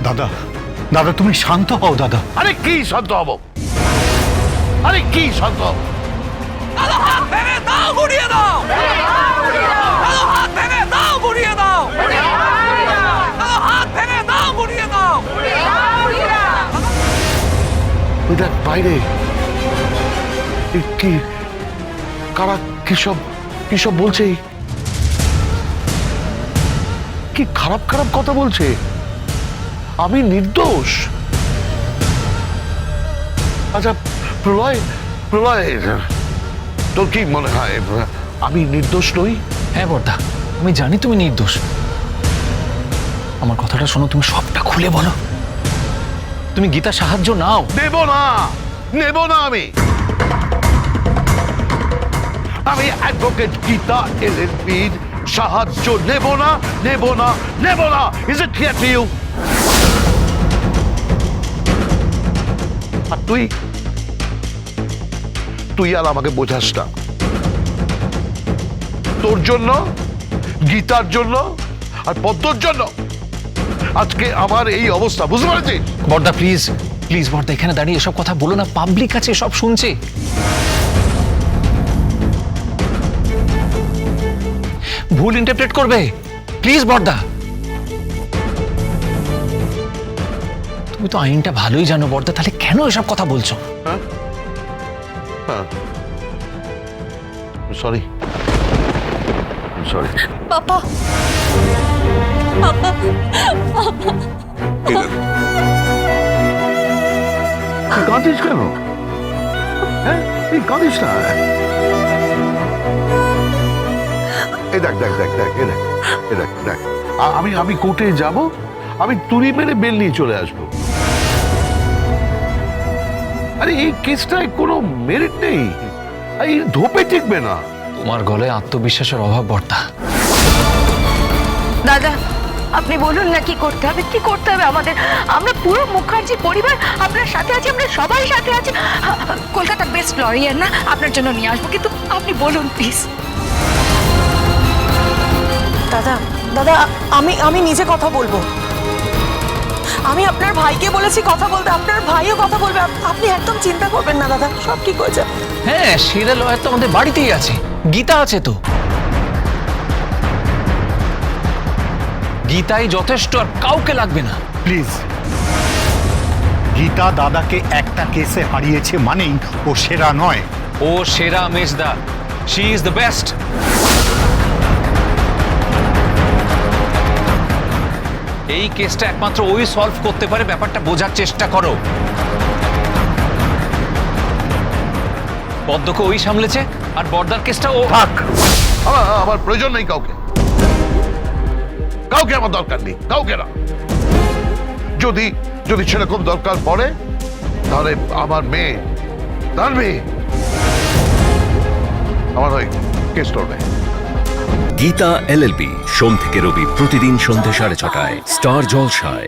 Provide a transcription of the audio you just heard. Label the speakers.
Speaker 1: দাদা দাদা তুমি শান্ত হও দাদা।
Speaker 2: আরে কি শান্ত হব? আরে কি শান্ত হব?
Speaker 3: দাদা হাত ভেঙে দাও, গুড়িয়ে দাও। দাদা হাত ভেঙে দাও, গুড়িয়ে দাও। দাদা হাত ভেঙে দাও, গুড়িয়ে দাও।
Speaker 2: ওই দেখ বাইরে কি কারা কি সব বলছে, কি খারাপ খারাপ কথা বলছে। আমি নির্দোষ। আচ্ছা প্রলয় প্রলয় তোর কি মনে হয় আমি নির্দোষ নই?
Speaker 4: হ্যাঁ বর্দা, আমি জানি তুমি নির্দোষ। আমার কথাটা শোনো, তুমি সবটা খুলে বলো। তুমি গীতার সাহায্য নাও।
Speaker 2: নেব না আমি অ্যাডভোকেট গীতা এলএলপির সাহায্য নেব না। Is it clear to you? আর তুই আর আমাকে বোঝাস না। তোর জন্য, গীতার জন্য আর পদ্মর জন্য আজকে আমার এই অবস্থা, বুঝতে পারছিস?
Speaker 4: বর্দা প্লিজ প্লিজ বর্দা, এখানে দাঁড়িয়ে এসব কথা বলো না। পাবলিক আছে, সব শুনছে। ভুল ইন্টারপ্রেট করবে। প্লিজ বর্দা, তুমি তো আইনটা ভালোই জানো বর্দা, তাহলে কেন এসব কথা বলছো?
Speaker 2: সরি
Speaker 5: পাপা পাপা
Speaker 2: তুই কাঁদিস কেন? হ্যাঁ তুই কাঁদিস না। এই দেখ আমি কোর্টে যাব, আমি তুড়ি মেরে বেল নিয়ে চলে আসবো। আরে এই কেসটায় কোনো মেরিট নেই, এই ধোপে টিকবে না।
Speaker 4: তোমার গলায় আত্মবিশ্বাসের অভাব বর্দা।
Speaker 5: দাদা আপনি বলুন না কি করতে হবে আমাদের। আমরা পুরো মুখার্জি পরিবার আপনার সাথে আছি, আমরা সবাই সাথে আছি। কলকাতার বেস্ট লয়ার না, আপনার জন্য নিয়ে আসবো, কিন্তু আপনি বলুন প্লিজ।
Speaker 6: দাদা দাদা আমি নিজে কথা বলবো। আমি আপনার ভাইকে বলেছি কথা বলতে, আপনার ভাইও কথা বলবে। আপনি একদম চিন্তা করবেন না দাদা, সব ঠিক হয়ে যাবে।
Speaker 4: হ্যাঁ, সেরা লয়ার তো আমাদের বাড়িতেই আছে, গীতা আছে তো। গীতাই যথেষ্ট, আর কাউকে লাগবে না।
Speaker 1: প্লিজ, গীতা দাদাকে একটা কেসে হারিয়েছে মানেই ও সেরা নয়।
Speaker 4: ও সেরা মেজদা, শি ইজ দ্য বেস্ট। এই কেসটা একমাত্র ওই সলভ করতে পারে, ব্যাপারটা বোঝার চেষ্টা করো। পদ্মকে ওই সামলেছে, আর বর্দার কেসটা ও।
Speaker 2: থাক, আমার প্রয়োজন নেই কাউকে আমার দরকার নেই, কাউকে না। যদি সেরকম দরকার পড়ে তাহলে আমার মেয়ে আমার হয়ে কেস করবে।
Speaker 7: গীতা এলএলবি, সোম থেকে রবি প্রতিদিন সন্ধ্যে 6:30টায় স্টার জলসায়।